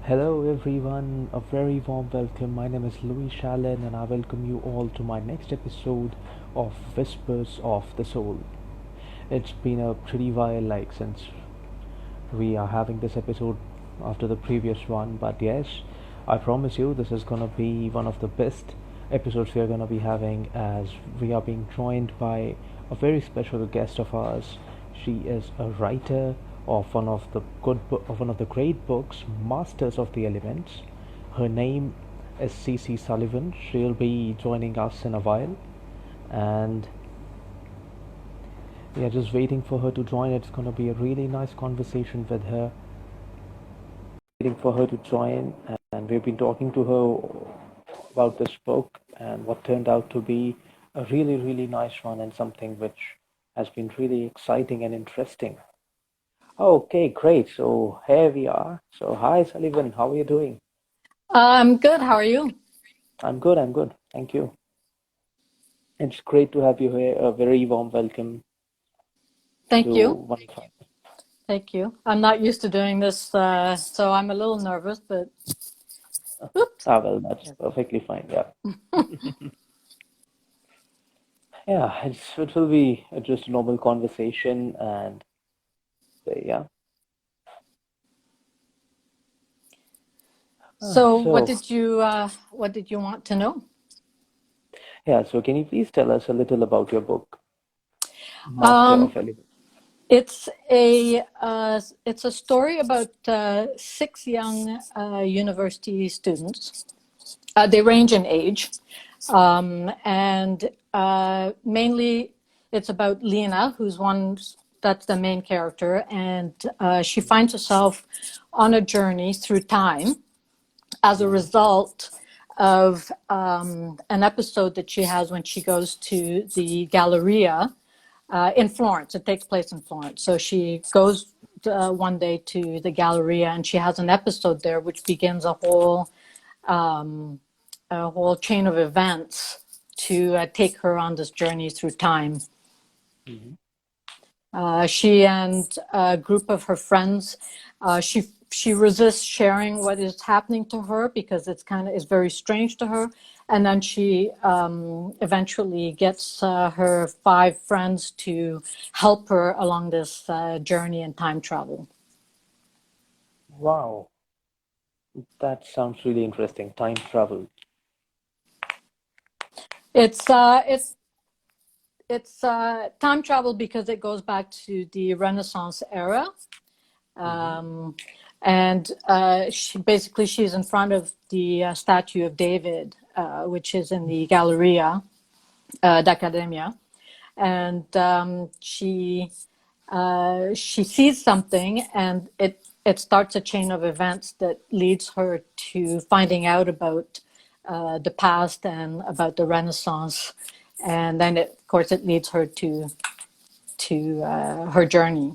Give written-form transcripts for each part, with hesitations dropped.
Hello everyone, a very warm welcome. My name is Louie Shalin and I welcome you all to my next episode of Whispers of the Soul. It's been a pretty while since we are having this episode after the previous one, but yes, I promise you this is gonna be one of the best episodes we are gonna be having as we are being joined by a very special guest of ours. She is a writer of one of the great books, Masters of the Elements. Her name is CC Sullivan. She'll be joining us in a while, and yeah, just waiting for her to join. It's gonna be a really nice conversation with her. Waiting for her to join, and we've been talking to her about this book and what turned out to be a really, really nice one and something which has been really exciting and interesting. Okay, great. So here we are. So hi, Sullivan. How are you doing? I'm good. How are you? I'm good. I'm good. Thank you. It's great to have you here. A very warm welcome to Thank you. one of our. Thank you. I'm not used to doing this, so I'm a little nervous, but oops. Ah, well, that's perfectly fine. Yeah. Yeah, it will be just a normal conversation and yeah. So So what did you want to know? yeah, so can you please tell us a little about your book, Master Um, of Elements? it's a story about six young university students. They range in age, and mainly it's about Lena, who's one that's the main character, and she finds herself on a journey through time as a Hmm. result of an episode that she has when she goes to the Galleria in Florence. It takes place in Florence. So she goes one day to the Galleria and she has an episode there which begins a whole chain of events to take her on this journey through time. Hmm. She and a group of her friends, she resists sharing what is happening to her because it's very strange to her. And then she eventually gets her five friends to help her along this journey in time travel. Wow, that sounds really interesting. Time travel. It's uh, it's it's time travel because it goes back to the Renaissance era. Hmm. Um, and she's in front of the statue of David, which is in the Galleria d'Accademia, and she sees something, and it starts a chain of events that leads her to finding out about the past and about the Renaissance, and then of course it leads her to her journey.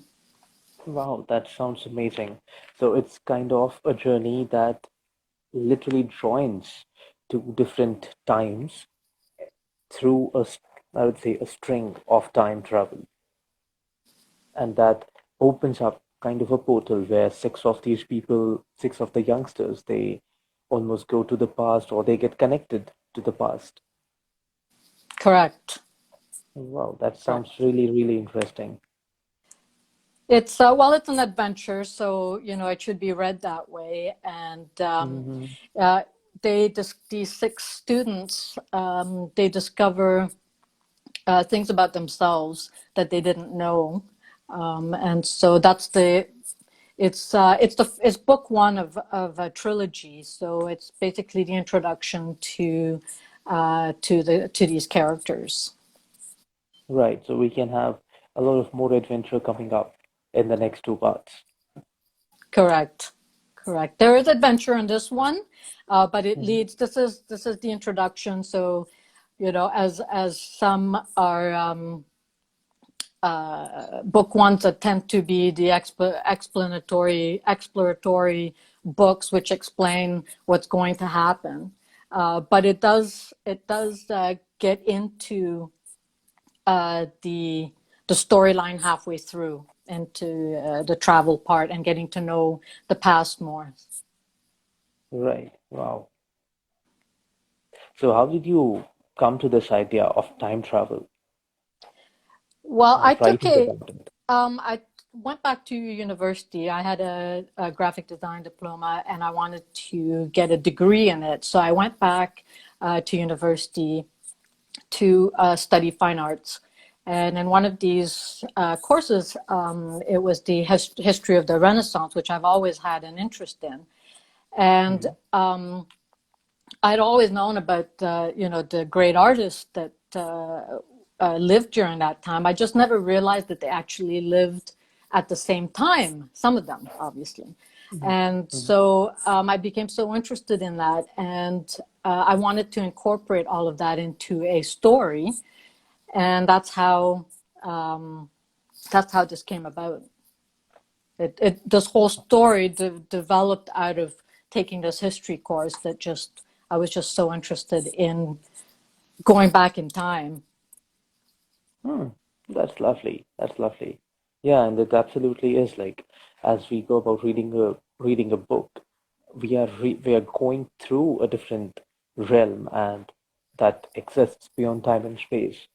Wow, that sounds amazing. So it's kind of a journey that literally joins to different times through I would say, a string of time travel, and that opens up kind of a portal where six of the youngsters, they almost go to the past or they get connected to the past. Correct. Wow, that Correct. sounds really, really interesting. It's it's an adventure, so it should be read that way. And Hmm. uh, these six students, they discover things about themselves that they didn't know, and so it's book one of a trilogy. So it's basically the introduction to these characters. Right, so we can have a lot of more adventure coming up in the next two parts. Correct. Correct. There is adventure in this one, but it Hmm. leads. This is the introduction. So, as some are book ones that tend to be the exploratory books, which explain what's going to happen. But it does get into the storyline halfway through into the travel part and getting to know the past more. Right. Wow. So how did you come to this idea of time travel Well, and writing about it? I went back to university. I had a graphic design diploma and I wanted to get a degree in it. So I went back to university to study fine arts. And in one of these courses, it was the history of the Renaissance, which I've always had an interest in. And Mhm. I'd always known about the great artists that lived during that time. I just never realized that they actually lived at the same time. Some of them, obviously, Mhm. and Mhm. so I became so interested in that, and I wanted to incorporate all of that into a story, and um, that's how this came about. This whole story developed out of taking this history course that just I was just so interested in going back in time. Hmm. That's lovely. That's lovely. Yeah, and it absolutely is like as we go about reading a book, we are going through a different realm and that exists beyond time and space.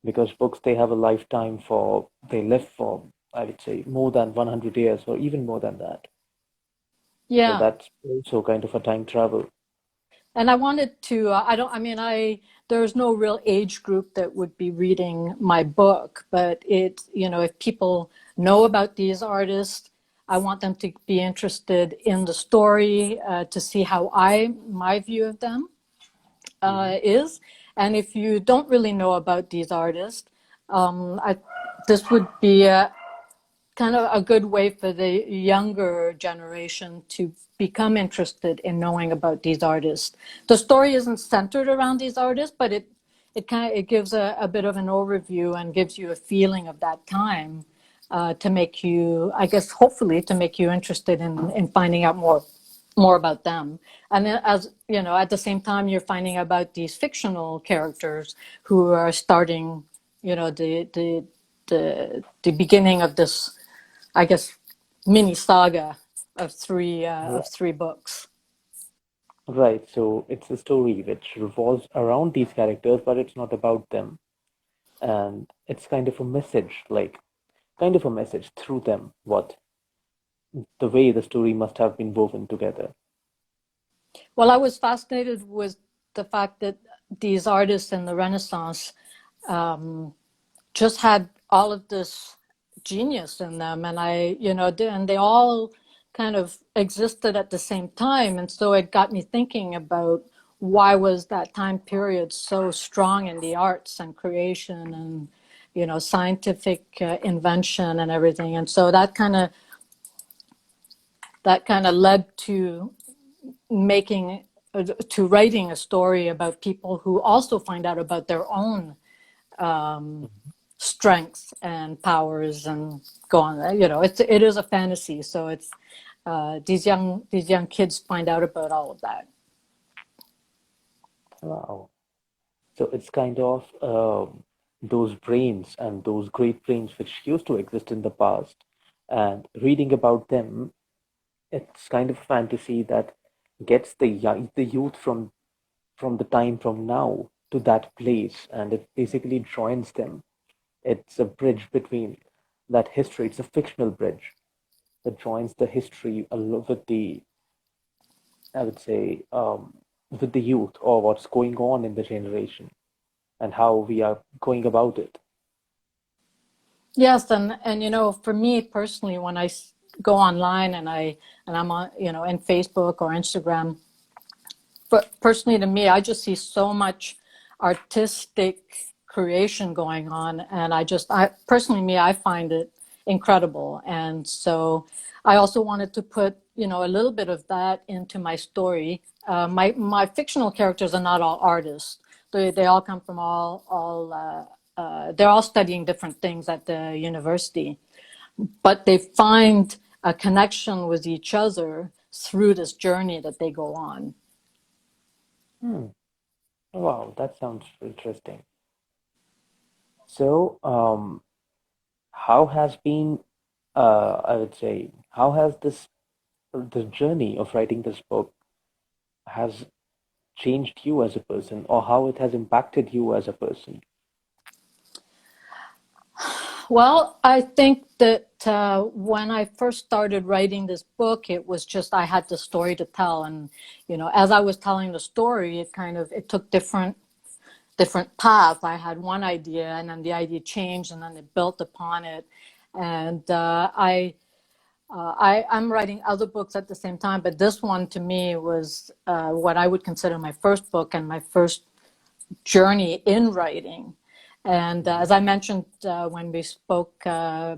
Because books they have a lifetime for they live for I would say more than 100 years or even more than that. So Yeah, that's also kind of a time travel. and I wanted to. I don't. I mean, there's no real age group that would be reading my book, but if people know about these artists, I want them to be interested in the story, to see how my view of them Mhm. is. And if you don't really know about these artists, this would be kind of a good way for the younger generation to become interested in knowing about these artists. The story isn't centered around these artists, but it gives a bit of an overview and gives you a feeling of that time, to make you, I guess, hopefully to make you interested in finding out more about them. And then, as you know, at the same time, you're finding about these fictional characters who are starting, the beginning of this, I guess, mini saga of Right. three books. Right. So it's a story which revolves around these characters, but it's not about them. And it's kind of a message, like kind of a message through them, what the way the story must have been woven together. Well, I was fascinated with the fact that these artists in the Renaissance just had all of this genius in them, and and they all kind of existed at the same time, and so it got me thinking about why was that time period so strong in the arts and creation and scientific invention and everything, and so that kind of led to making to writing a story about people who also find out about their own Mhm. strengths and powers and go on. It is a fantasy, so it's these young kids find out about all of that. Wow. So it's kind of those brains and those great brains which used to exist in the past, and reading about them, it's kind of fantasy that gets the youth from the time from now to that place, and it basically joins them. It's a bridge between that history. It's a fictional bridge that joins the history with the I would say with the youth or what's going on in the generation and how we are going about it. Yes, and for me personally, when I go online and I'm on in Facebook or Instagram, but personally to me, I just see so much artistic creation going on, and I personally, me, I find it incredible. And so I also wanted to put a little bit of that into my story. My fictional characters are not all artists. They all come from they're all studying different things at the university, but they find a connection with each other through this journey that they go on. Hmm. Wow, that sounds interesting. So, how has been, I would say, how has this the journey of writing this book? has changed you as a person, or how it has impacted you as a person? Well, I think that when I first started writing this book, it was just I had the story to tell, and as I was telling the story, it took different paths. I had one idea, and then the idea changed, and then it built upon it, and I'm writing other books at the same time, but this one to me was what I would consider my first book and my first journey in writing. And as I mentioned when we spoke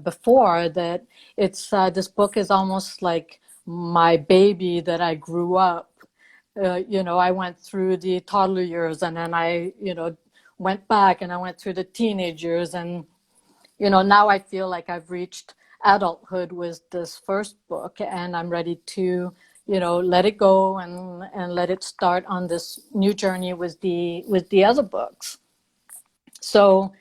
before, that it's this book is almost like my baby that I grew up. I went through the toddler years, and then I, went back, and I went through the teenage years, and now I feel like I've reached adulthood with this first book, and I'm ready to, let it go and let it start on this new journey with the other books. So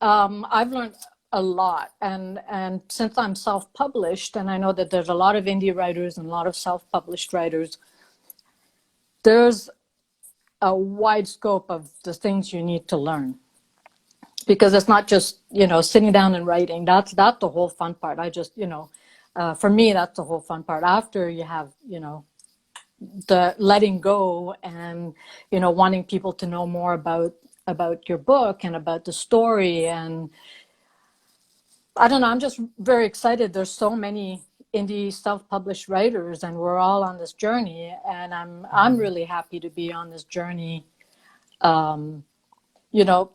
Wow. I've learned a lot, and since I'm self-published, and I know that there's a lot of indie writers and a lot of self-published writers, there's a wide scope of the things you need to learn, because it's not just sitting down and writing. That's the whole fun part. I just for me, that's the whole fun part. After you have the letting go and wanting people to know more about your book and about the story, and I don't know, I'm just very excited. There's so many indie self-published writers, and we're all on this journey, and I'm really happy to be on this journey. Of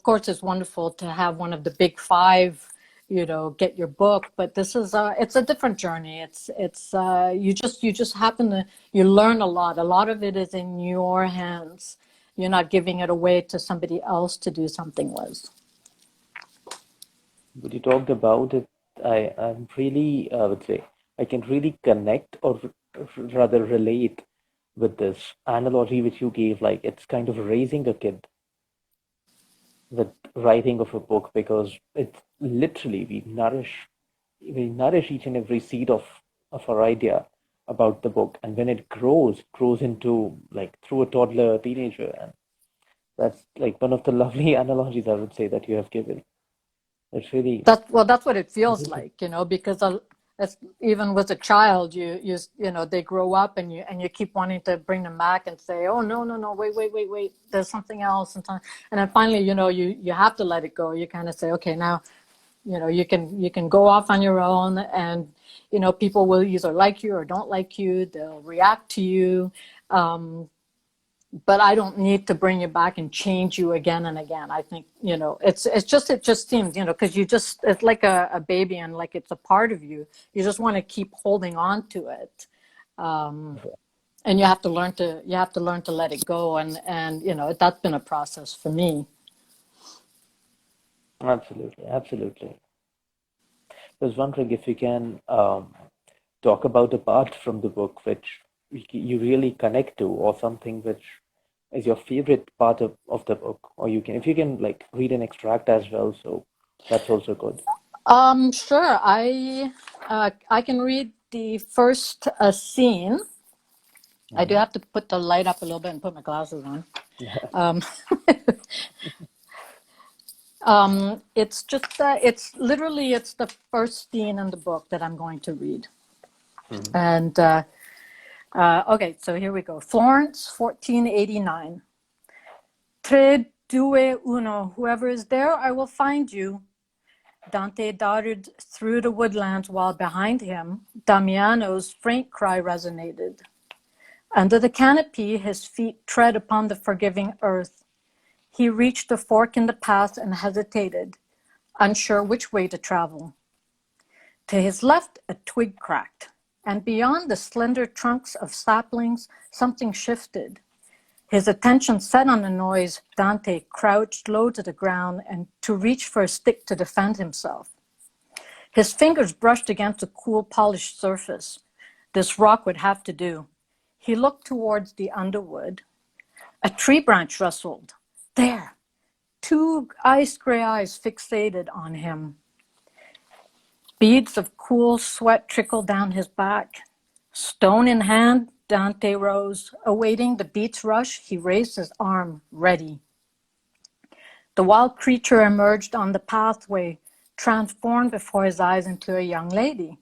course, it's wonderful to have one of the big five, get your book, but this is it's a different journey. It's you just happen to you learn a lot. A lot of it is in your hands. You're not giving it away to somebody else to do something with. But you talked about it. I'm really, I would say, I can really connect, or rather relate with this analogy which you gave. Like, it's kind of raising a kid with writing of a book, because it's literally we nourish each and every seed of our idea about the book, and when it grows into, like, through a toddler, teenager, and that's like one of the lovely analogies, I would say, that you have given. It's really, That's what it feels like, because it's, even with a child, they grow up, and you keep wanting to bring them back and say, oh, no, no, no, wait, there's something else, and then finally, you have to let it go. You kind of say, okay, now, you can go off on your own, and people will either like you or don't like you. They'll react to you. But I don't need to bring you back and change you again and again. I think, it just seems, because it's like a baby, and like it's a part of you. You just want to keep holding on to it. And you have to learn to let it go. And that's been a process for me. absolutely, absolutely. I was wondering if you can talk about a part from the book which you really connect to, or something which is your favorite part of the book, or if you can, like, read an extract as well, so that's also good. Sure. I can read the first scene. I do Mhm. have to put the light up a little bit and put my glasses on. Um, it's just, it's the first scene in the book that I'm going to read. Mhm. And okay, so here we go. Florence, 1489. Tre, due, uno. Whoever is there, I will find you. Dante darted through the woodlands, while behind him, Damiano's faint cry resonated. Under the canopy, his feet tread upon the forgiving earth. He reached a fork in the path and hesitated, unsure which way to travel. To his left, a twig cracked, and beyond the slender trunks of saplings, something shifted. His attention set on the noise, Dante crouched low to the ground and to reach for a stick to defend himself. His fingers brushed against a cool, polished surface. This rock would have to do. He looked towards the underwood. A tree branch rustled. There! Two ice-gray eyes fixated on him. Beads of cool sweat trickled down his back. Stone in hand, Dante rose. Awaiting the beat's rush, he raised his arm, ready. The wild creature emerged on the pathway, transformed before his eyes into a young lady.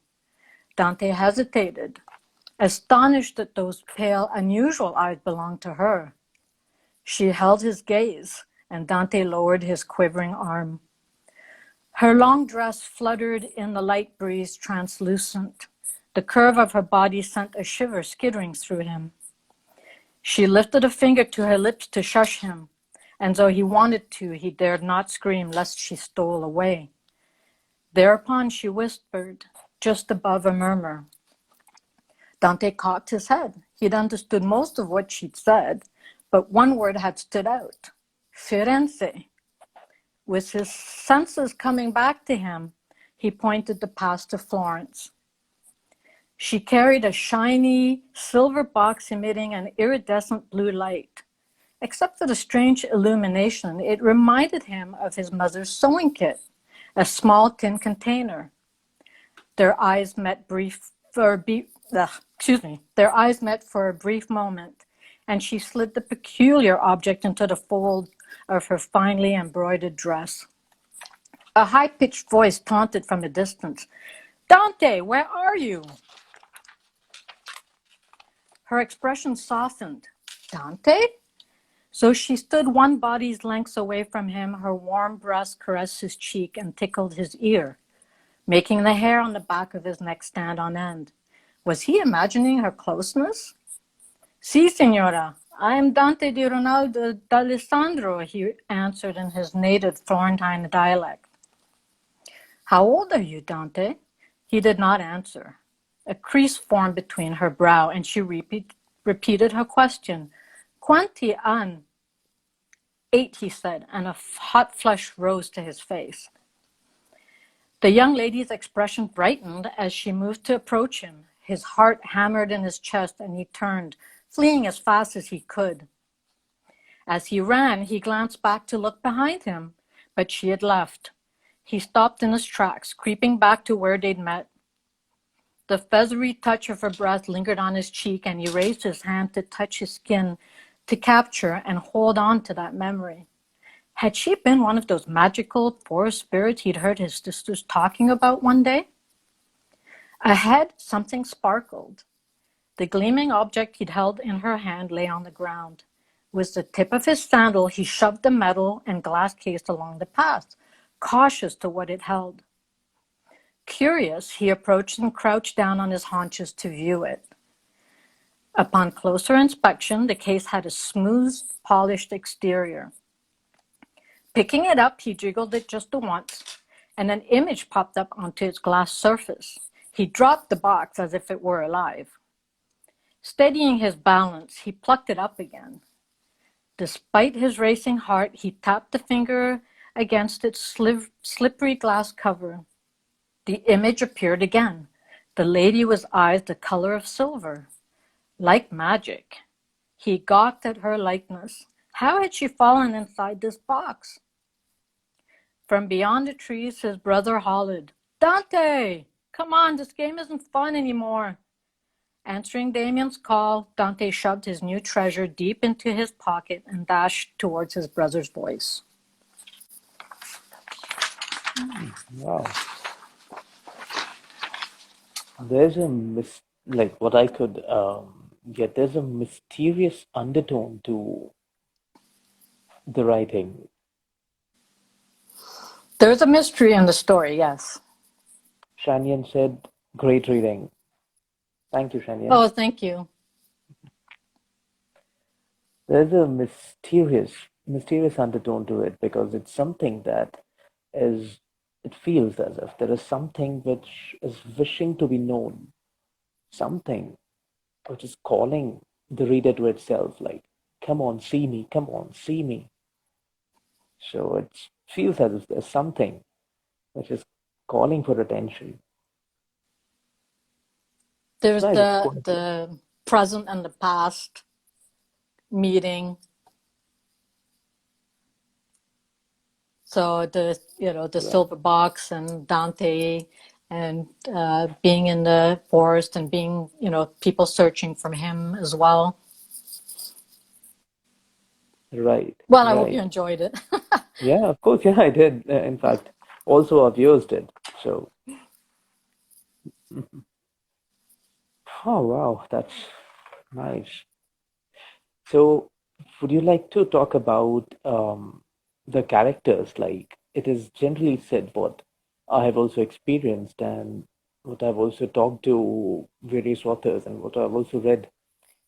Dante hesitated, astonished that those pale, unusual eyes belonged to her. She held his gaze, and Dante lowered his quivering arm. Her long dress fluttered in the light breeze, translucent. The curve of her body sent a shiver skittering through him. She lifted a finger to her lips to shush him, and though he wanted to, he dared not scream lest she stole away. Thereupon she whispered, just above a murmur. Dante cocked his head. He'd understood most of what she'd said, but one word had stood out, Firenze. With his senses coming back to him, he pointed the path to Florence. She carried a shiny silver box emitting an iridescent blue light. Except for the strange illumination, it reminded him of his mother's sewing kit, a small tin container. Their eyes met for a brief moment, and she slid the peculiar object into the fold of her finely embroidered dress. A high-pitched voice taunted from a distance, "Dante, where are you?" Her expression softened. Dante? So she stood one body's length away from him. Her warm breast caressed his cheek and tickled his ear, making the hair on the back of his neck stand on end. Was he imagining her closeness? "Si, signora. I am Dante di Ronaldo d'Alessandro," he answered in his native Florentine dialect. "How old are you, Dante?" He did not answer. A crease formed between her brow, and she repeated her question. "Quanti an?" "8," he said, and a hot flush rose to his face. The young lady's expression brightened as she moved to approach him. His heart hammered in his chest, and he turned, fleeing as fast as he could. As he ran, he glanced back to look behind him, but she had left. He stopped in his tracks, creeping back to where they'd met. The feathery touch of her breath lingered on his cheek, and he raised his hand to touch his skin, to capture and hold on to that memory. Had she been one of those magical forest spirits he'd heard his sisters talking about one day? Ahead, something sparkled. The gleaming object he'd held in her hand lay on the ground. With the tip of his sandal, he shoved the metal and glass case along the path, cautious to what it held. Curious, he approached and crouched down on his haunches to view it. Upon closer inspection, the case had a smooth, polished exterior. Picking it up, he jiggled it just once, and an image popped up onto its glass surface. He dropped the box as if it were alive. Steadying his balance, he plucked it up again. Despite his racing heart, he tapped the finger against its slippery glass cover. The image appeared again. The lady with eyes the color of silver. Like magic. He gawked at her likeness. How had she fallen inside this box? From beyond the trees, his brother hollered, "Dante! Come on, this game isn't fun anymore." Answering Damien's call, Dante shoved his new treasure deep into his pocket and dashed towards his brother's voice. Wow. There's a what I could get. There's a mysterious undertone to the writing. There's a mystery in the story, yes. Shanyan said, "Great reading." Thank you, Shanyan. Oh, thank you. There's a mysterious undertone to it because it's something that is. It feels as if there is something which is wishing to be known, something which is calling the reader to itself, like, "Come on, see me, come on, see me." So it feels as if there's something which is calling for attention. There's Nice, the present and the past meeting. So the silver box and Dante and being in the forest and being, people searching for him as well. Right, Well, I hope you right. enjoyed it. Yeah, of course. Yeah, I did. In fact, also our viewers did. So, oh wow, that's nice. So, would you like to talk about the characters? Like, it is generally said what I have also experienced and what I've also talked to various authors and what I've also read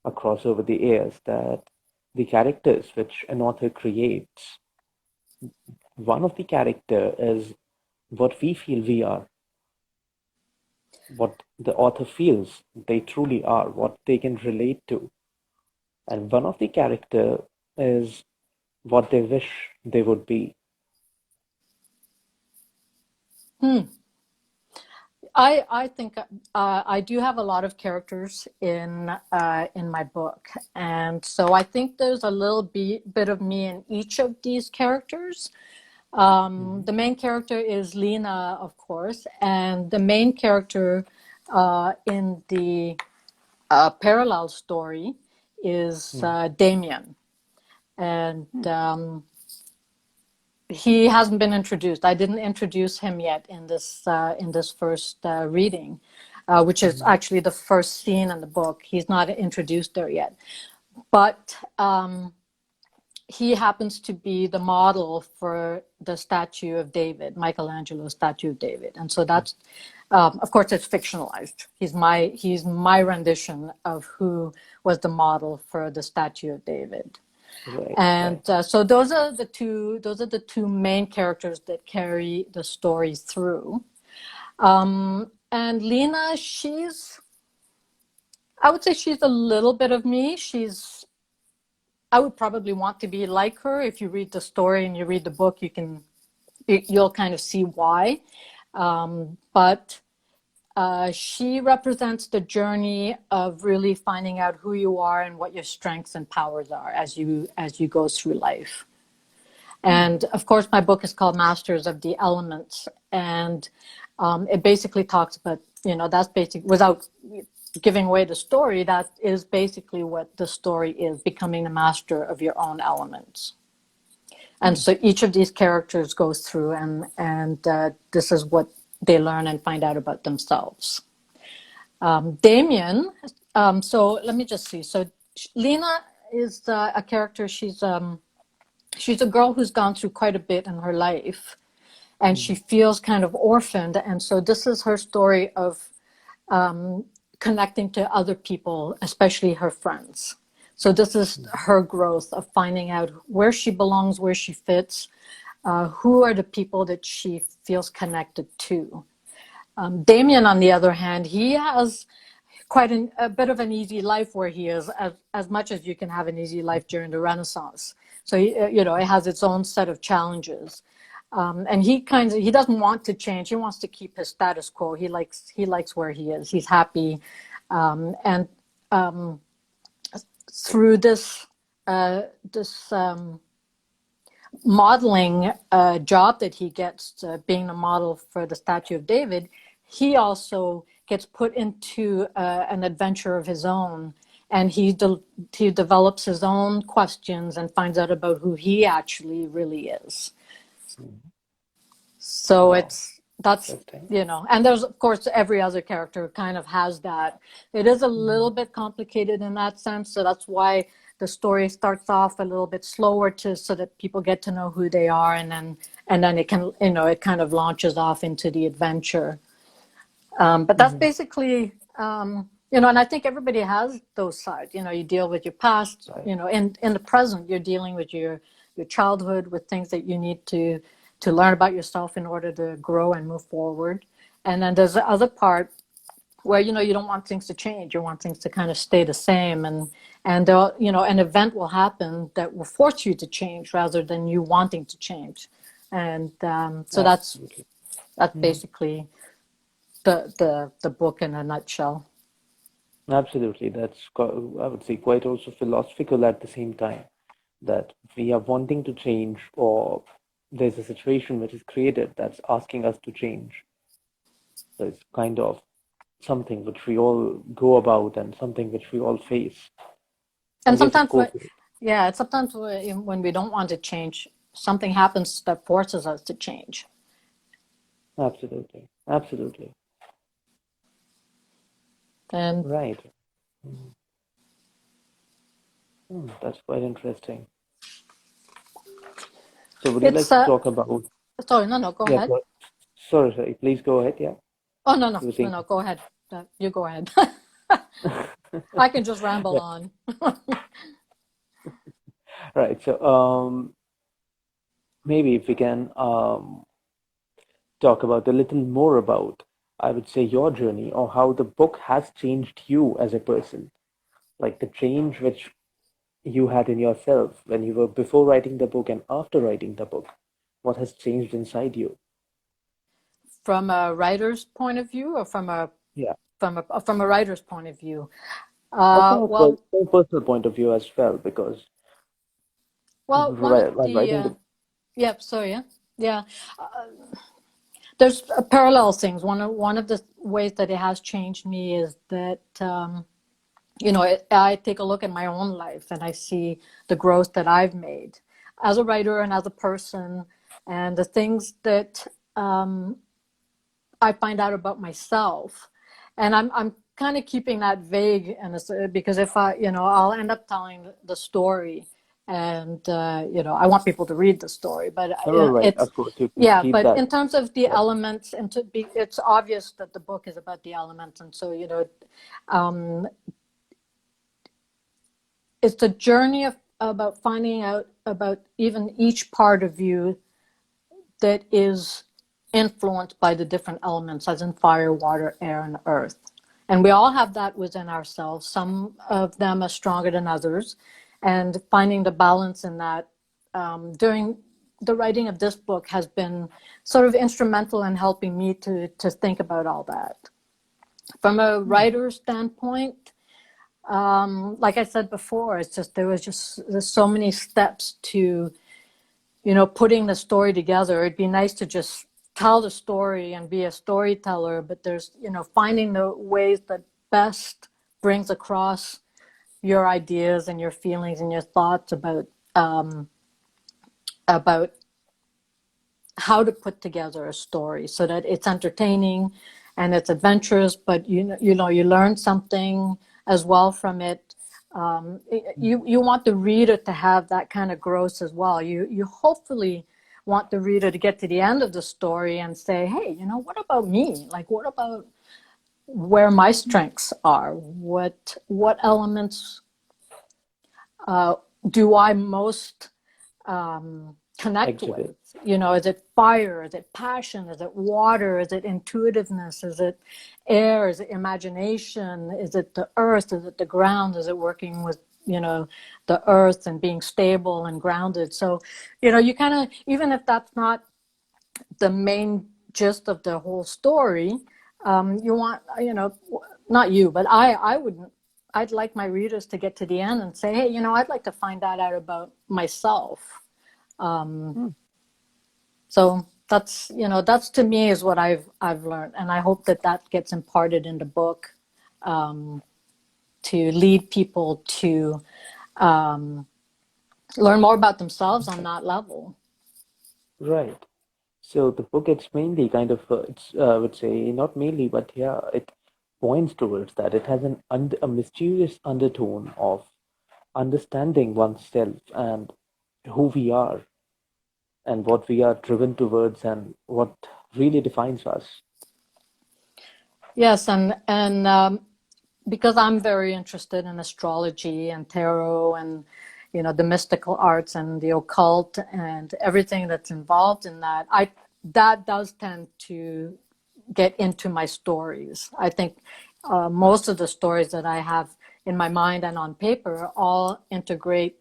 across over the years that the characters which an author creates, one of the character is what we feel we are, what the author feels they truly are, what they can relate to. And one of the character is what they wish they would be. Hmm. I think I do have a lot of characters in my book, and so I think there's a little bit of me in each of these characters. Mhm. The main character is Lena, of course, and the main character in the parallel story is Mm. Damien, and Mm. he hasn't been introduced. I didn't introduce him yet in this first reading, which is Mhm. actually the first scene in the book. He's not introduced there yet, but he happens to be the model for the statue of David, Michelangelo's statue of David, and so that's, of course, it's fictionalized. He's my rendition of who was the model for the statue of David. Right, And right. so those are the two main characters that carry the story through. And Lena, I would say she's a little bit of me. I would probably want to be like her. If you read the story and you read the book, you'll kind of see why. But she represents the journey of really finding out who you are and what your strengths and powers are as you go through life. Mm. And of course, my book is called Masters of the Elements. And it basically talks about, that's basic, without giving away the story, that is basically what the story is, becoming a master of your own elements. And Mm. so each of these characters goes through, and this is what they learn and find out about themselves. Damien, so let me just see. So Lena is a character. She's a girl who's gone through quite a bit in her life, and she Mm. feels kind of orphaned. And so this is her story of connecting to other people, especially her friends. So this is Mm. her growth of finding out where she belongs, where she fits, who are the people that she feels connected to. Damien, on the other hand, he has quite a bit of an easy life where he is, as much as you can have an easy life during the Renaissance. So it has its own set of challenges, and he doesn't want to change. He wants to keep his status quo. He likes where he is. He's happy, and through this modeling job that he gets, being the model for the statue of David, he also gets put into an adventure of his own, and he develops his own questions and finds out about who he actually really is. Mm. So Wow, it's that's interesting. and there's, of course, every other character kind of has that. It is a little Mm. bit complicated in that sense, so that's why the story starts off a little bit slower, so that people get to know who they are, and then it kind of launches off into the adventure. But that's Mhm. basically, and I think everybody has those sides. You deal with your past. Right. In the present, you're dealing with your childhood, with things that you need to learn about yourself in order to grow and move forward. And then there's the other part where you don't want things to change. You want things to kind of stay the same, and an event will happen that will force you to change rather than you wanting to change. And so Absolutely. that's Mm. basically the book in a nutshell. Absolutely. I would say, quite also philosophical at the same time, that we are wanting to change, or there's a situation which is created that's asking us to change. So it's kind of something which we all go about and something which we all face. And And yes, of sometimes, course, sometimes when we don't want to change, something happens that forces us to change. absolutely, absolutely. And Right. Mm. That's quite interesting. So would you it's like to talk about, sorry, no, go yeah, ahead. sorry, please go ahead, yeah. Oh, no, no, You were no, saying no, go ahead. You go ahead. something. I can just ramble Yeah, on. right. So maybe if we can talk about a little more about, I would say, your journey or how the book has changed you as a person, like the change which you had in yourself when you were before writing the book and after writing the book. What has changed inside you? From a writer's point of view, or Yeah, from a writer's point of view? or from Well, a personal point of view as well, because one of while writing the yeah, sorry, yeah, yeah. There's parallel things. One of the ways that it has changed me is that I take a look at my own life and I see the growth that I've made as a writer and as a person, and the things that I find out about myself. And I'm kind of keeping that vague, and because if I'll end up telling the story, and I want people to read the story, but oh, right, it's of course, you can yeah. keep But that. in terms of the Yeah, elements, and it's obvious that the book is about the elements, and so um, it's a journey about finding out about even each part of you that is influenced by the different elements, as in fire, water, air, and earth. And we all have that within ourselves. Some of them are stronger than others. And finding the balance in that during the writing of this book has been sort of instrumental in helping me to think about all that. From a writer's standpoint, like I said before, there's so many steps to putting the story together. It'd be nice to just tell the story and be a storyteller, but there's, finding the ways that best brings across your ideas and your feelings and your thoughts about how to put together a story so that it's entertaining and it's adventurous, but you learn something as well from it. You want the reader to have that kind of growth as well. You hopefully want the reader to get to the end of the story and say, hey, what about me? Like, what about where my strengths are? What elements do I most connect exhibit. with? Is it fire? Is it passion? Is it water? Is it intuitiveness? Is it air? Is it imagination? Is it the earth? Is it the ground? Is it working with, the earth and being stable and grounded? So, you kind of, even if that's not the main gist of the whole story, you want, not you, but I wouldn't, I'd like my readers to get to the end and say, hey, I'd like to find that out about myself. Hmm. So that's to me is what I've learned, and I hope that gets imparted in the book, to lead people to learn more about themselves on that level. Right. So the book, it's mainly kind of, I would say, not mainly, but yeah, it points towards that. It has a mysterious undertone of understanding oneself and who we are and what we are driven towards and what really defines us. Yes, and because I'm very interested in astrology and tarot and the mystical arts and the occult and everything that's involved in that, that does tend to get into my stories. I think most of the stories that I have in my mind and on paper all integrate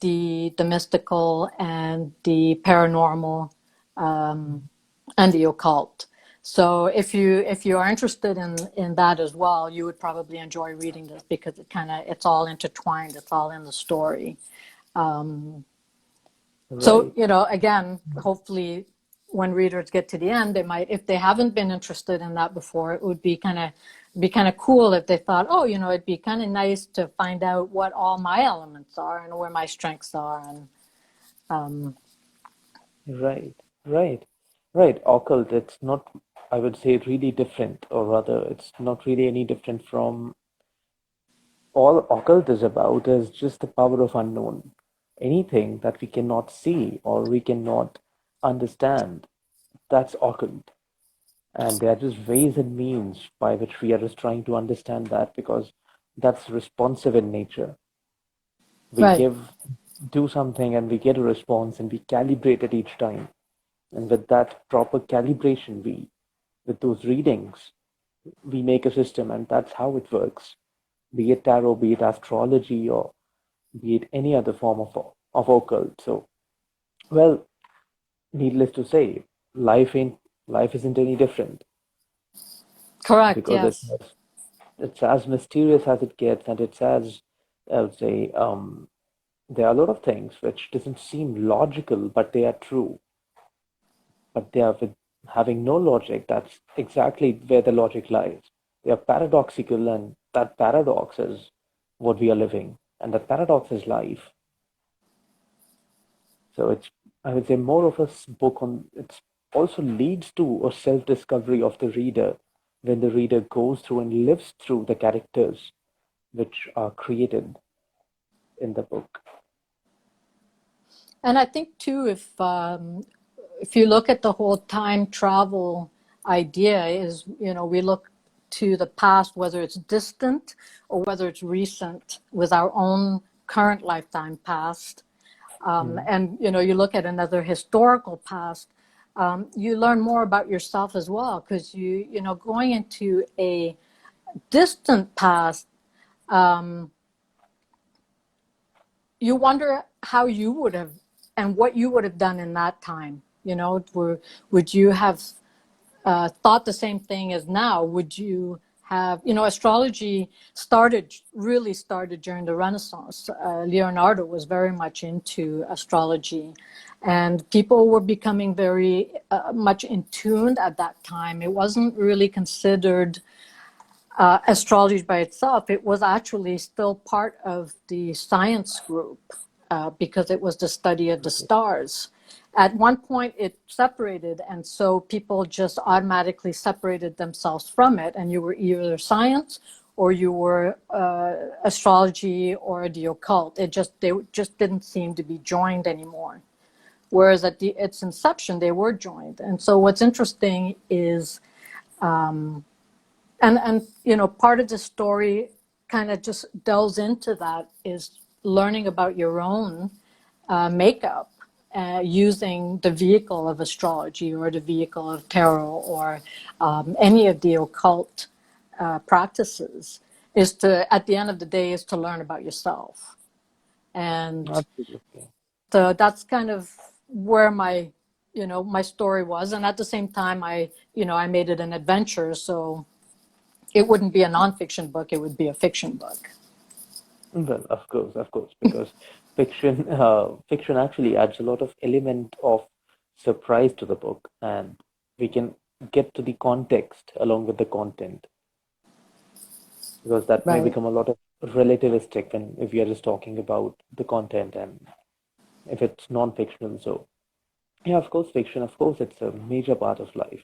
the mystical and the paranormal, and the occult. So if you are interested in that as well, you would probably enjoy reading this because it's all intertwined. It's all in the story. So Right. again, hopefully when readers get to the end, they might, if they haven't been interested in that before, it would be kind of cool if they thought, oh, it'd be kind of nice to find out what all my elements are and where my strengths are. And Right, right, right. Occult, it's not, I would say, really different, or rather, it's not really any different from all occult is about is just the power of unknown. Anything that we cannot see or we cannot understand, that's occult. And there are just ways and means by which we are just trying to understand that because that's responsive in nature. We right. do something and we get a response and we calibrate it each time. And with that proper calibration, with those readings, we make a system and that's how it works. Be it tarot, be it astrology, or be it any other form of occult. So, well, needless to say, life isn't any different Correct. because Yes. it's as mysterious as it gets, and it's as I would say, there are a lot of things which doesn't seem logical, but they are true. But they are with having no logic. That's exactly where the logic lies. They are paradoxical, and that paradox is what we are living, and that paradox is life. So it's, I would say, more of a book on, it also leads to a self-discovery of the reader when the reader goes through and lives through the characters which are created in the book. And I think too, if you look at the whole time travel idea, is we look to the past, whether it's distant or whether it's recent, with our own current lifetime past, Mm. and you look at another historical past, you learn more about yourself as well, because going into a distant past, you wonder how you would have and what you would have done in that time. Would you have thought the same thing as now? Would you have, astrology really started during the Renaissance. Leonardo was very much into astrology, and people were becoming very much in tune at that time. It wasn't really considered astrology by itself. It was actually still part of the science group because it was the study of the stars. At one point, it separated, and so people just automatically separated themselves from it, and you were either science or you were astrology or the occult. They just didn't seem to be joined anymore. Whereas at its inception, they were joined. And so what's interesting is and part of the story kind of just delves into that, is learning about your own makeup using the vehicle of astrology or the vehicle of tarot or any of the occult practices, is to, at the end of the day, is to learn about yourself. And Absolutely. so that's kind of where my story was. And at the same time, I made it an adventure. So it wouldn't be a nonfiction book, it would be a fiction book. Well, of course, because fiction actually adds a lot of element of surprise to the book, and we can get to the context along with the content, because that may Right. become a lot of relativistic when if we are just talking about the content and if it's non-fictional. So yeah, of course, fiction, of course, it's a major part of life.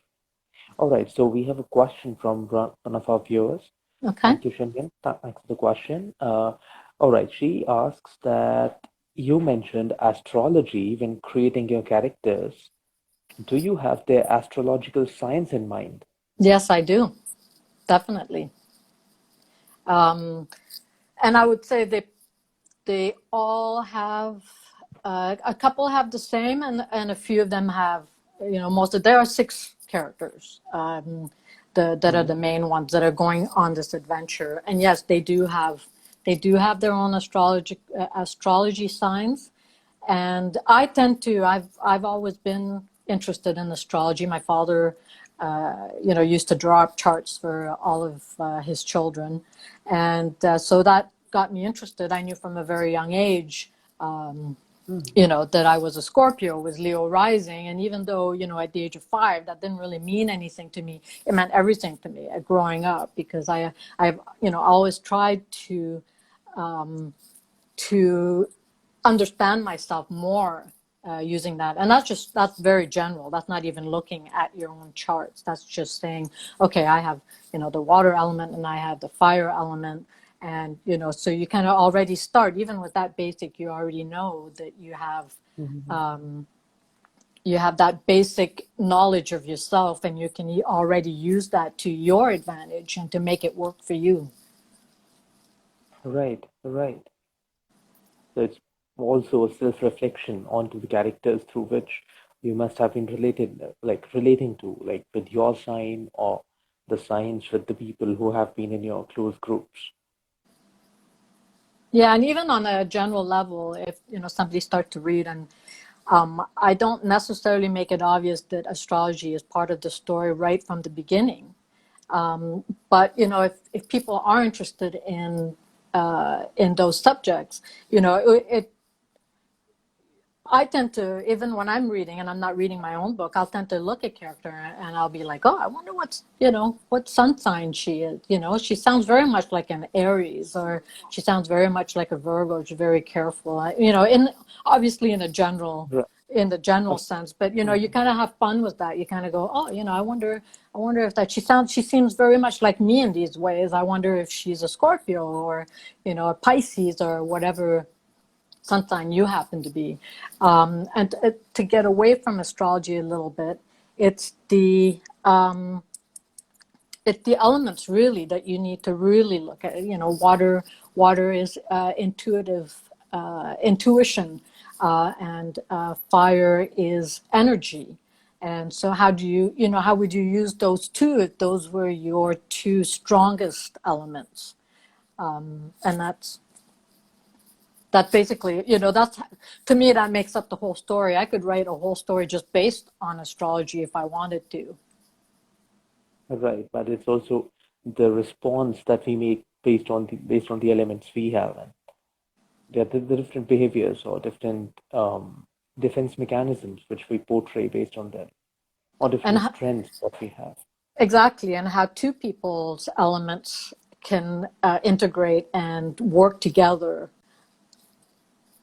All right, so we have a question from one of our viewers. Okay. Thank you, Shinyan. Thanks for the question. All right, she asks that you mentioned astrology when creating your characters. Do you have their astrological signs in mind? Yes, I do. Definitely. And I would say they all have, a couple have the same, and a few of them have, there are 6 characters that are Hmm. the main ones that are going on this adventure. And yes, they do have their own astrology signs. And I tend to, I've always been interested in astrology. My father, used to draw up charts for all of his children. And so that got me interested. I knew from a very young age you know, that I was a Scorpio, was Leo rising. And even though, you know, at the age of 5, that didn't really mean anything to me, it meant everything to me growing up, because I've, you know, always tried to understand myself more using that. And that's very general. That's not even looking at your own charts. That's just saying, okay, I have, you know, the water element and I have the fire element. And, you know, so you kind of already start, even with that basic, you already know that you have that basic knowledge of yourself, and you can already use that to your advantage and to make it work for you. Right, right. So it's also a self-reflection onto the characters through which you must have been relating to, like with your sign or the signs with the people who have been in your close groups. Yeah, and even on a general level, if, you know, somebody starts to read, and I don't necessarily make it obvious that astrology is part of the story right from the beginning. But, you know, if people are interested in those subjects, you know, I tend to, even when I'm reading and I'm not reading my own book, I'll tend to look at character and I'll be like, oh, I wonder you know, what sun sign she is. You know, she sounds very much like an Aries, or she sounds very much like a Virgo. She's very careful, you know, obviously Right. in the general Of- sense, but, you know, you Mhm. kind of have fun with that. You kind of go, oh, you know, I wonder if she seems very much like me in these ways. I wonder if she's a Scorpio, or, you know, a Pisces, or whatever sun sign you happen to be. And to get away from astrology a little bit, it's the elements really that you need to really look at. You know, water is intuition, and fire is energy. And so how do you know, how would you use those two if those were your two strongest elements? And that basically, you know, that's, to me, that makes up the whole story. I could write a whole story just based on astrology if I wanted to. Right, but it's also the response that we make based on the elements we have, and the different behaviors or different defense mechanisms which we portray based on them, or And different strengths that we have. exactly, and how two people's elements can integrate and work together.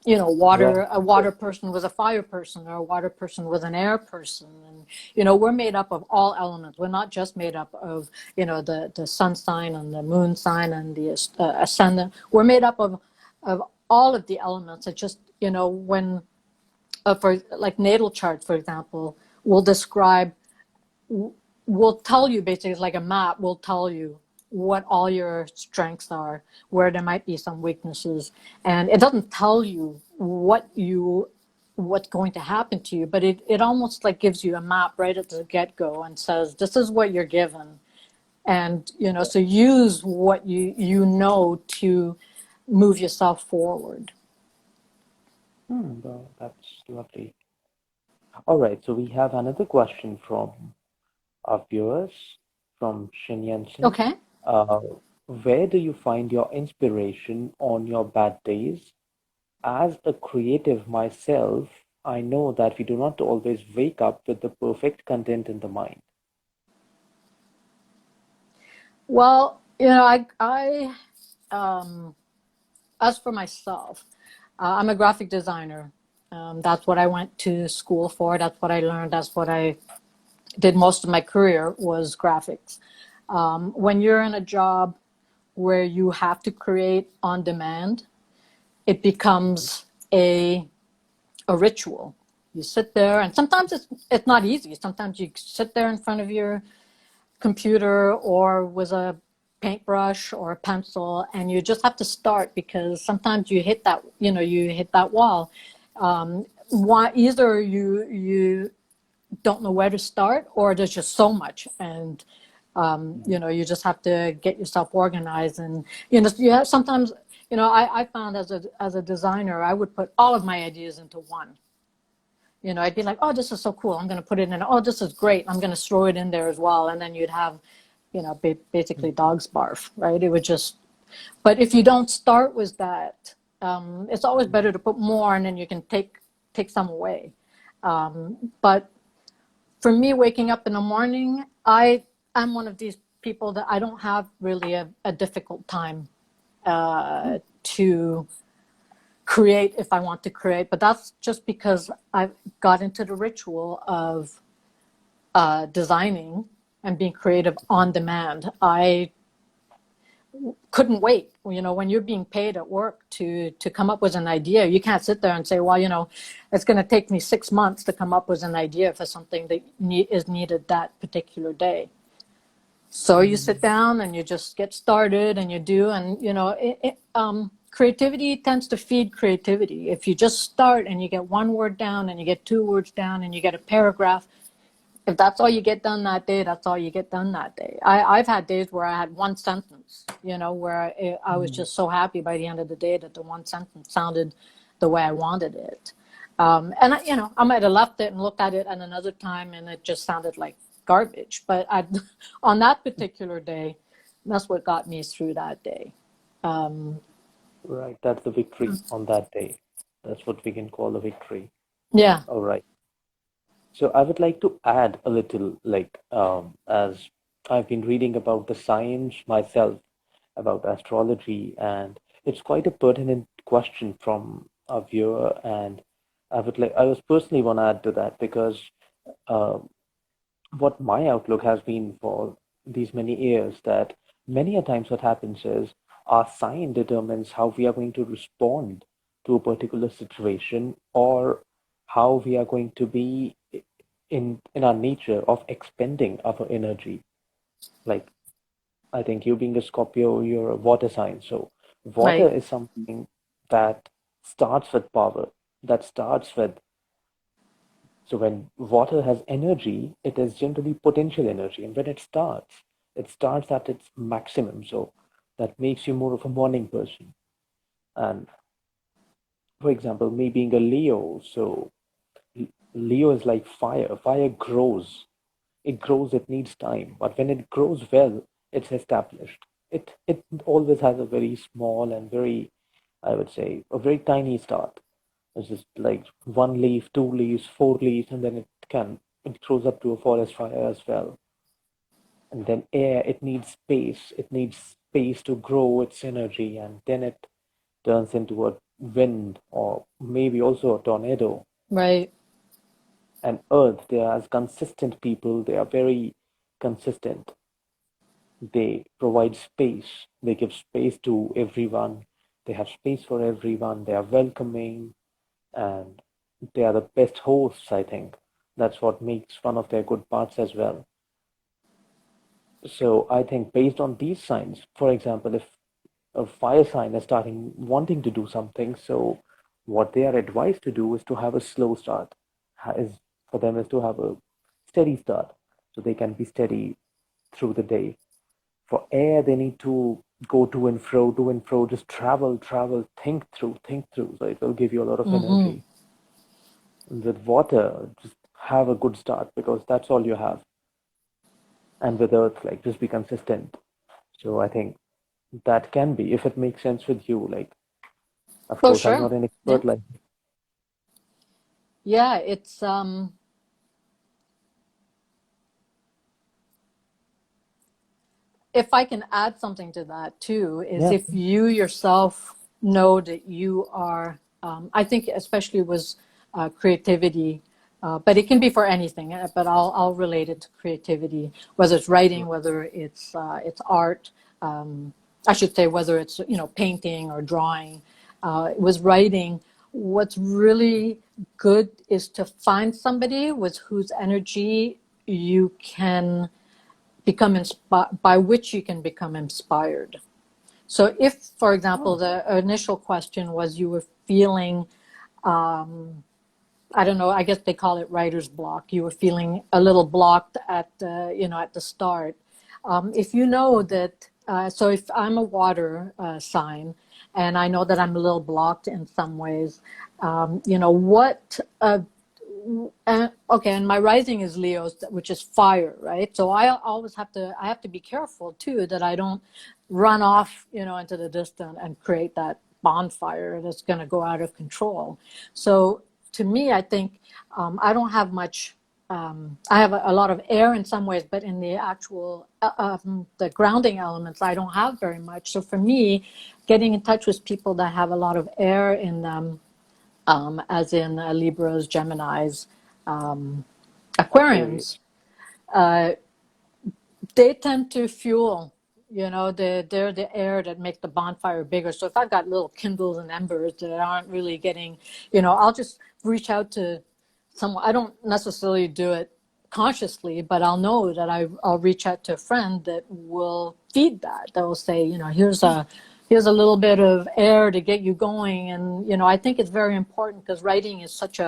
You know, Right. a water person was a fire person, or a water person was an air person. And, you know, we're made up of all elements. We're not just made up of, you know, the sun sign and the moon sign and the ascendant. We're made up of all of the elements. It just, you know, when, for like natal chart, for example, will describe, will tell you basically, like a map, will tell you what all your strengths are, where there might be some weaknesses. And it doesn't tell you what's going to happen to you, but it almost like gives you a map right at the get-go and says, this is what you're given. And, you know, so use what you know to move yourself forward. Well, that's lovely. All right, so we have another question from our viewers from Shin Yansen. Okay. Uh, where do you find your inspiration on your bad days? As a creative myself, I know that we do not always wake up with the perfect content in the mind. Well, you know, um, as for myself, I'm a graphic designer. That's what I went to school for. That's what I learned. That's what I did most of my career, was graphics. When you're in a job where you have to create on demand, it becomes a ritual. You sit there, and sometimes it's not easy. Sometimes you sit there in front of your computer or with a paintbrush or a pencil, and you just have to start, because sometimes you hit that, you know, you hit that wall. Either you don't know where to start, or there's just so much, and you know, you just have to get yourself organized. And, you know, you have sometimes, you know, I found as a designer, I would put all of my ideas into one. You know, I'd be like, oh, this is so cool, I'm going to put it in. Oh, this is great, I'm going to throw it in there as well. And then you'd have, you know, basically dog's barf, right? It would just, but if you don't start with that, It's always better to put more, and then you can take some away. But for me, waking up in the morning, I'm one of these people that I don't have really a difficult time to create if I want to create. But that's just because I've got into the ritual of designing and being creative on demand. I couldn't wait. When you're being paid at work to come up with an idea, you can't sit there and say, well, it's going to take me 6 months to come up with an idea for something that is needed that particular day. So you sit down and you just get started and you do, and creativity tends to feed creativity. If you just start and you get one word down and you get 2 words down and you get a paragraph, if that's all you get done that day, that's all you get done that day. I've had days where I had one sentence, where I was just so happy by the end of the day that the one sentence sounded the way I wanted it. And I might have left it and looked at it at another time and it just sounded like garbage. But on that particular day, that's what got me through that day. Right, that's the victory on that day. That's what we can call a victory. Yeah. All right. So I would like to add a little, as I've been reading about the science myself, about astrology, and it's quite a pertinent question from a viewer, and I was personally want to add to that because uh, what my outlook has been for these many years that many a times what happens is our sign determines how we are going to respond to a particular situation or how we are going to be in our nature of expending our energy. Like I think you being a Scorpio, you're a water sign. So water Right. is something that starts with power, that starts with so when water has energy, it is generally potential energy. And when it starts at its maximum. So that makes you more of a morning person. And for example, me being a Leo, so Leo is like fire. Fire grows. It grows, it needs time. But when it grows well, it's established. It always has a very small and very, I would say, a very tiny start. It's just like one leaf, 2 leaves, 4 leaves, and then it grows up to a forest fire as well. And then air, it needs space. It needs space to grow its energy, and then it turns into a wind or maybe also a tornado. Right. And earth, they are as consistent people, they are very consistent. They provide space, they give space to everyone, they have space for everyone, they are welcoming, and they are the best hosts, I think. That's what makes one of their good parts as well. So I think based on these signs, for example, if a fire sign is starting wanting to do something, so what they are advised to do is to have a slow start. Is for them is to have a steady start, so they can be steady through the day. For air, they need to go to and fro, just travel, travel, think through. So it will give you a lot of Mm-hmm. energy. With water, just have a good start because that's all you have. And with earth, like just be consistent. So I think that can be, if it makes sense with you, like of Oh, course I'm sure. not an Yeah. expert like Yeah. It's if I can add something to that too, is yeah. if you yourself know that you are, I think especially with creativity, but it can be for anything. But I'll relate it to creativity, whether it's writing, whether it's art. I should say whether it's painting or drawing. With writing, what's really good is to find somebody with whose energy you can become inspired, by which you can become inspired. So if, for example, Oh, the initial question was you were feeling, I don't know, I guess they call it writer's block. You were feeling a little blocked at the start. If you know that, so if I'm a water sign, and I know that I'm a little blocked in some ways, what okay, and my rising is Leo, which is fire, right? So I have to be careful too that I don't run off, into the distance and create that bonfire that's going to go out of control. So to me, I think I don't have much. I have a lot of air in some ways, but in the actual the grounding elements, I don't have very much. So for me, getting in touch with people that have a lot of air in them, as in Libras, Geminis, Aquarians, they tend to fuel, they're the air that make the bonfire bigger. So if I've got little kindles and embers that aren't really getting, I'll just reach out to someone. I don't necessarily do it consciously, but I'll know that I'll reach out to a friend that will feed that. That will say, here's a little bit of air to get you going. And, I think it's very important because writing is such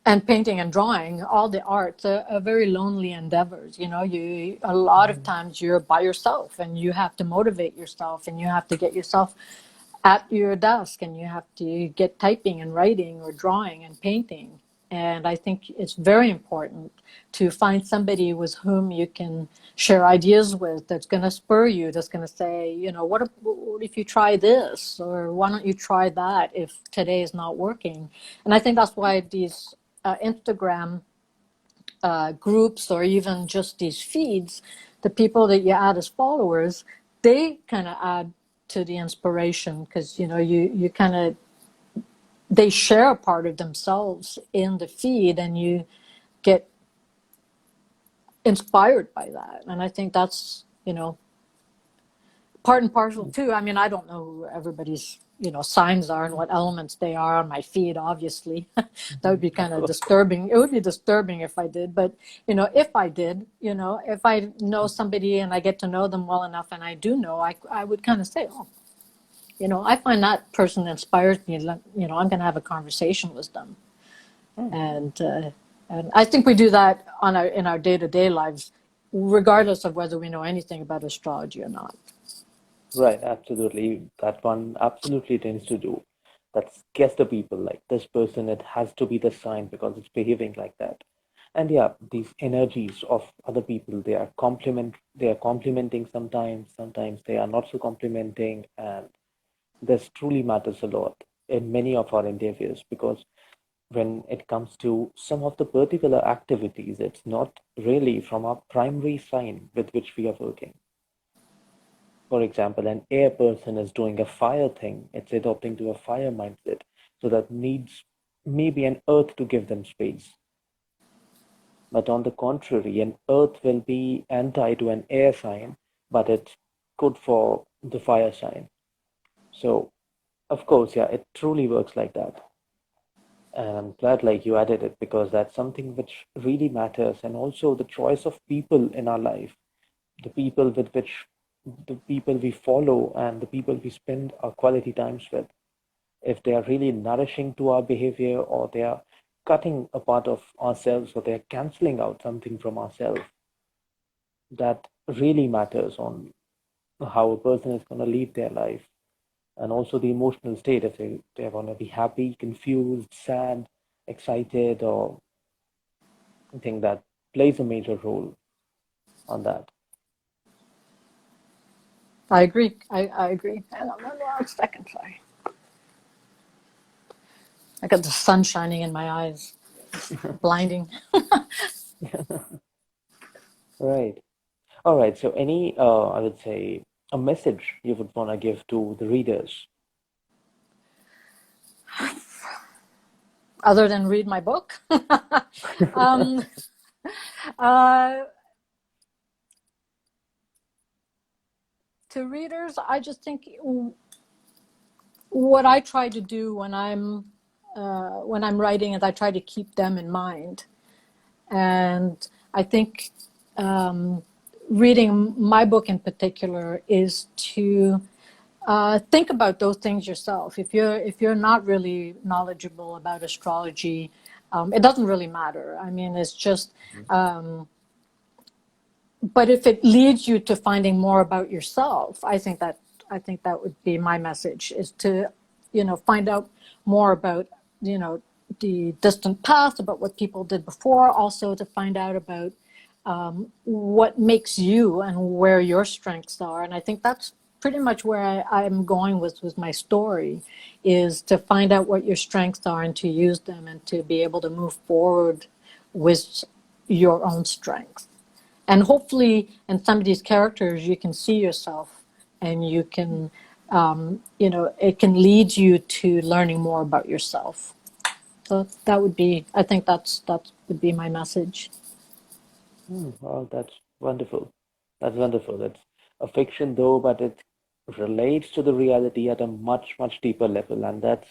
and painting and drawing, all the arts are very lonely endeavors. A lot of times you're by yourself and you have to motivate yourself and you have to get yourself at your desk and you have to get typing and writing or drawing and painting. And I think it's very important to find somebody with whom you can share ideas with, that's going to spur you, that's going to say, what if you try this? Or why don't you try that if today is not working? And I think that's why these Instagram groups, or even just these feeds, the people that you add as followers, they kind of add to the inspiration, because you kind of, they share a part of themselves in the feed and you get inspired by that. And I think that's part and parcel too. I mean, I don't know who everybody's signs are and what elements they are on my feed, obviously. That would be kind of disturbing. It would be disturbing if I did, but if I did, if I know somebody and I get to know them well enough, and I do know, I would kind of say, oh, I find that person inspires me. I'm going to have a conversation with them. And I think we do that in our day-to-day lives, regardless of whether we know anything about astrology or not. Right, absolutely. That one absolutely tends to do. That's guess the people, like this person, it has to be the sign because it's behaving like that. And yeah, these energies of other people, they are complimenting sometimes, sometimes they are not so complimenting, and this truly matters a lot in many of our endeavors, because when it comes to some of the particular activities, it's not really from our primary sign with which we are working. For example, an air person is doing a fire thing, it's adopting to a fire mindset, so that needs maybe an earth to give them space. But on the contrary, an earth will be anti to an air sign, but it's good for the fire sign. So, of course, yeah, it truly works like that. And I'm glad like you added it, because that's something which really matters. And also the choice of people in our life, the people with which the people we follow and the people we spend our quality times with, if they are really nourishing to our behavior, or they are cutting a part of ourselves, or they are canceling out something from ourselves, that really matters on how a person is going to lead their life. And also the emotional state, if they're going to be happy, confused, sad, excited, or I think that plays a major role on that. I agree. I agree. Hang on one second, sorry. I got the sun shining in my eyes. It's blinding. Right. All right. So any, I would say, a message you would want to give to the readers? Other than read my book. um, uh, to readers, I just think what I try to do when I'm writing is I try to keep them in mind. And I think reading my book in particular is to think about those things yourself. If you're not really knowledgeable about astrology, it doesn't really matter. I mean, it's just. But if it leads you to finding more about yourself, I think that would be my message: is to, find out more about, the distant past, about what people did before. Also to find out about what makes you and where your strengths are. And I think that's pretty much where I'm going with my story, is to find out what your strengths are and to use them and to be able to move forward with your own strengths. And hopefully in some of these characters, you can see yourself and you can, it can lead you to learning more about yourself. So that would be, I think that would be my message. Wow, that's wonderful. That's wonderful. It's a fiction though, but it relates to the reality at a much, much deeper level. And that's,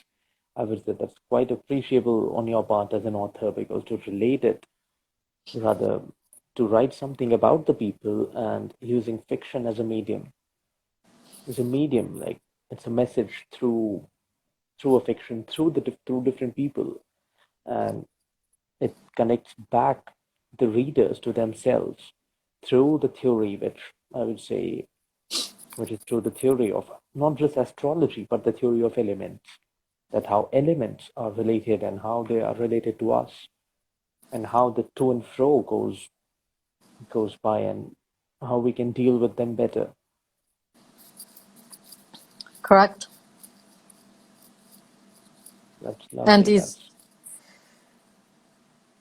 I would say, that's quite appreciable on your part as an author because to relate it, rather to write something about the people and using fiction as a medium, like it's a message through a fiction, through different people. And it connects back the readers to themselves through the theory, which I would say, which is through the theory of not just astrology, but the theory of elements, that how elements are related and how they are related to us, and how the to and fro goes by, and how we can deal with them better. Correct. That's And lovely. these, That's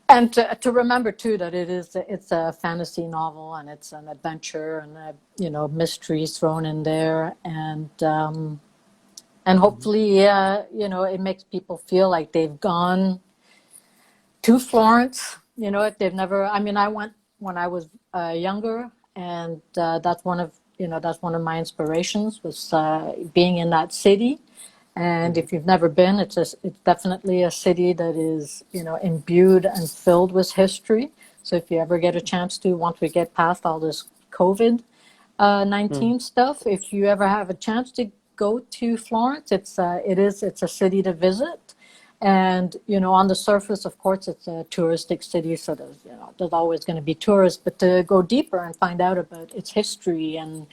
and to remember too that it's a fantasy novel and it's an adventure and mysteries thrown in there and mhm, hopefully it makes people feel like they've gone to Florence. If they've never. I mean, I went when I was younger, and that's one of my inspirations was being in that city. And mhm, if you've never been, it's definitely a city that is imbued and filled with history. So if you ever get a chance to, once we get past all this COVID mhm, 19 stuff, if you ever have a chance to go to Florence, it's a city to visit. And on the surface, of course, it's a touristic city, so there's always going to be tourists. But to go deeper and find out about its history and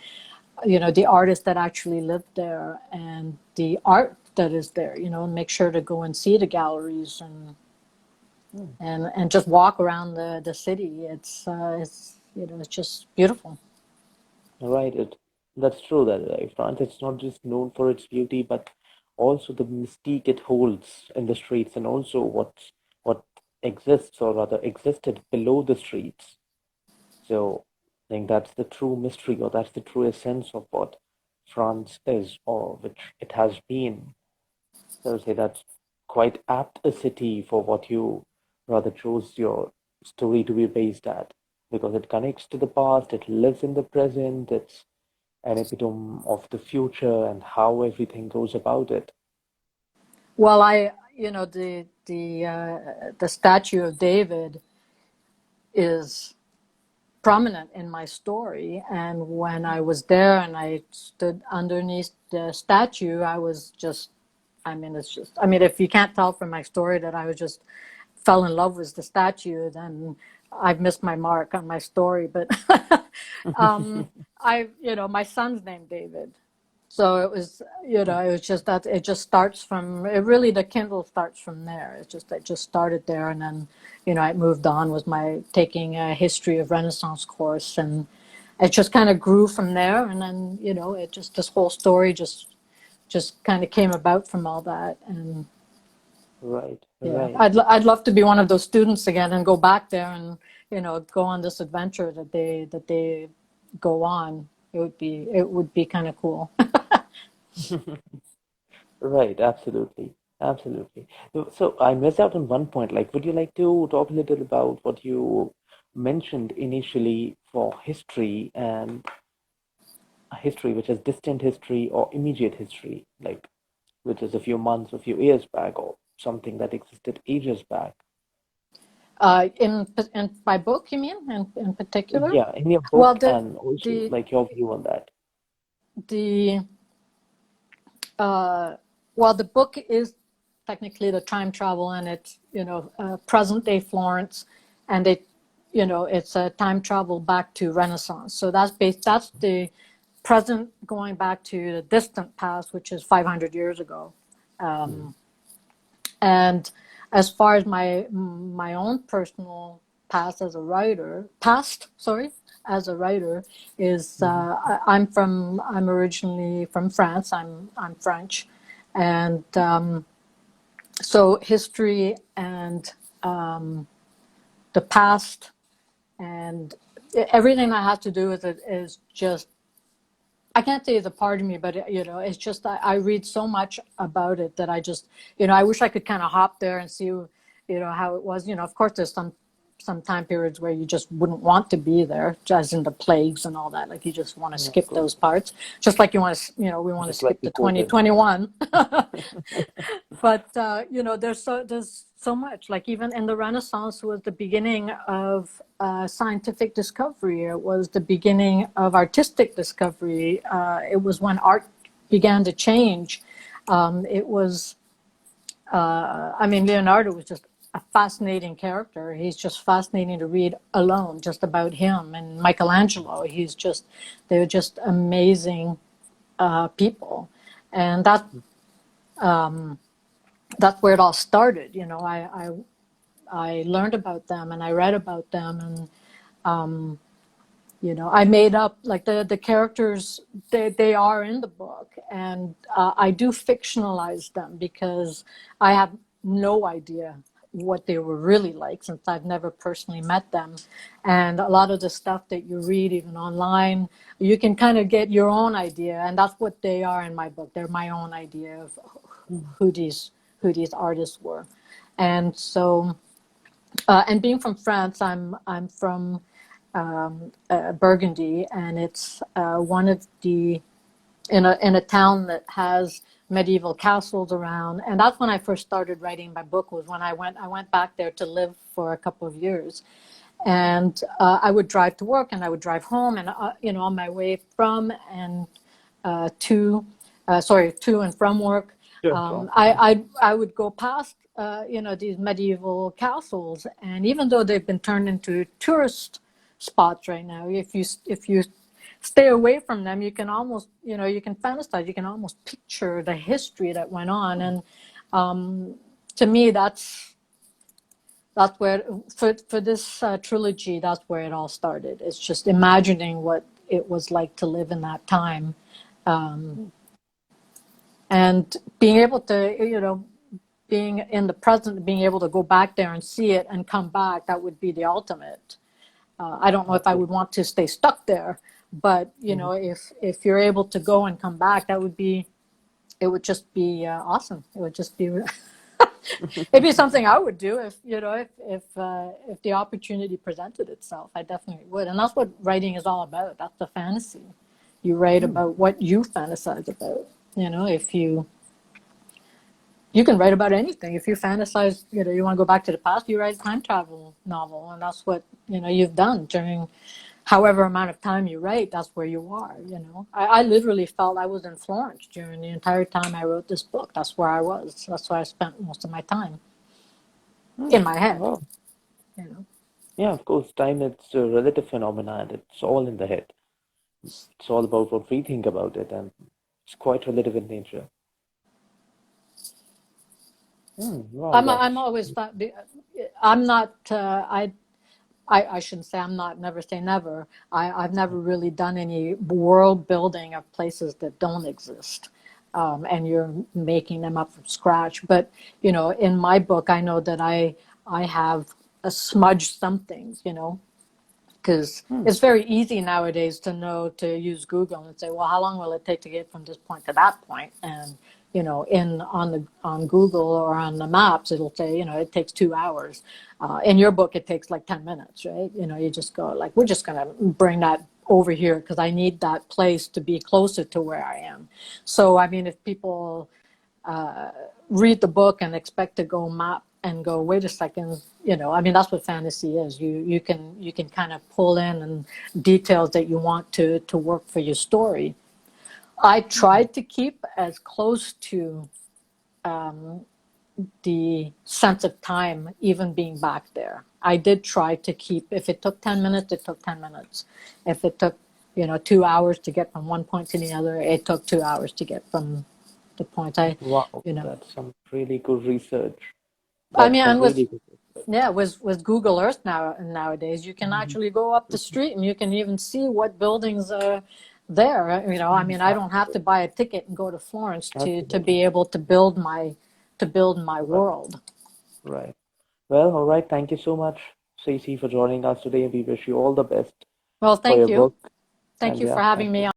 the artists that actually lived there and the art that is there, and make sure to go and see the galleries mhm. and just walk around the city. It's just beautiful. Right. That's true that France is not just known for its beauty, but also the mystique it holds in the streets, and also what exists or rather existed below the streets. So I think that's the true mystery, or that's the true essence of what France is, or which it has been. So I would say that's quite apt a city for what you rather chose your story to be based at, because it connects to the past, it lives in the present, it's an epitome of the future and how everything goes about it. Well, the statue of David is prominent in my story, and when I was there and I stood underneath the statue, I was just, I mean, if you can't tell from my story that I was just fell in love with the statue, then I've missed my mark on my story. But my son's named David. So it was just that it just starts from it really the Kindle starts from there. It just started there, and then I moved on with my taking a history of Renaissance course, and it just kind of grew from there, and then it just this whole story just kind of came about from all that, and Right, yeah, right. I'd love to be one of those students again and go back there and go on this adventure that they go on. It would be kind of cool. Right, absolutely. Absolutely. So I missed out on one point. Like, would you like to talk a little about what you mentioned initially for history and history, which is distant history or immediate history, like which is a few months, a few years back, or something that existed ages back? In my book, you mean, in particular? Yeah, in your Well, book and also the like your view on that. the well, the book is technically the time travel, and it's present day Florence, and it's a time travel back to Renaissance. So that's the present going back to the distant past, which is 500 years ago. Mm, And as far as my own personal past as a writer, past, sorry, as a writer is I'm originally from France. I'm French, and so history and the past and everything that has to do with it is just, I can't say it's a part of me, but it's just I read so much about it that I just, I wish I could kind of hop there and see, how it was. Of course, there's some time periods where you just wouldn't want to be there, as in the plagues and all that. Like you just want to skip those parts, just like you want to, we want to skip the 2021. But there's so much. Like even in the Renaissance was the beginning of scientific discovery. It was the beginning of artistic discovery. It was when art began to change. It was, Leonardo was just a fascinating character. He's just fascinating to read alone, just about him. And Michelangelo, they're just amazing people. And that's where it all started. I learned about them and I read about them, and I made up like the characters. They are in the book, and I do fictionalize them because I have no idea what they were really like, since I've never personally met them. And a lot of the stuff that you read even online, you can kind of get your own idea, and that's what they are in my book. They're my own idea of who these artists were. And so and being from France, I'm from Burgundy, and it's one of the in a town that has medieval castles around. And that's when I first started writing my book, was when I went back there to live for a couple of years. And I would drive to work and I would drive home, and on my way from and to and from work, I would go past these medieval castles, and even though they've been turned into tourist spots right now, if you stay away from them, you can almost you can fantasize, you can almost picture the history that went on. And to me, that's where for this trilogy, that's where it all started. It's just imagining what it was like to live in that time. And being able to, being in the present, being able to go back there and see it and come back, that would be the ultimate. I don't know if I would want to stay stuck there, but if you're able to go and come back, it would just be awesome. It would just be, it'd be something I would do if the opportunity presented itself. I definitely would, and that's what writing is all about. That's the fantasy. You write about what you fantasize about. If you can write about anything. If you fantasize, you want to go back to the past, you write a time travel novel, and that's what you've done during however amount of time you write. That's where you are. I literally felt I was in Florence during the entire time I wrote this book. That's where I was. That's where I spent most of my time in my head. Wow. Yeah, of course. Time is a relative phenomenon, and it's all in the head. It's all about what we think about it, and it's quite relative in nature. Wow, I'm always thought, I'm not I shouldn't say I'm not, never say never. I've never really done any world building of places that don't exist, and you're making them up from scratch. But in my book, I know that I have smudged some things, because it's very easy nowadays to use Google and say, well, how long will it take to get from this point to that point? And on Google or on the maps, it'll say it takes 2 hours. In your book, it takes like 10 minutes, right? You just go like, we're just gonna bring that over here because I need that place to be closer to where I am. So if people read the book and expect to go map and go, wait a second, that's what fantasy is. You can kind of pull in and details that you want to work for your story. I tried to keep as close to the sense of time, even being back there. I did try to keep, if it took 10 minutes, it took 10 minutes. If it took 2 hours to get from one point to the other, it took 2 hours to get from the point. Wow, that's some really good research. And with Really good. Yeah, with Google Earth nowadays, you can Mhm. actually go up the street and you can even see what buildings are there. I mean, I don't have to buy a ticket and go to Florence to Absolutely. be able to build my Right. world. Right. Well, all right. Thank you so much, Stacey, for joining us today. We wish you all the best Well, for thank your you. book. Thank And you yeah, for thank having me you.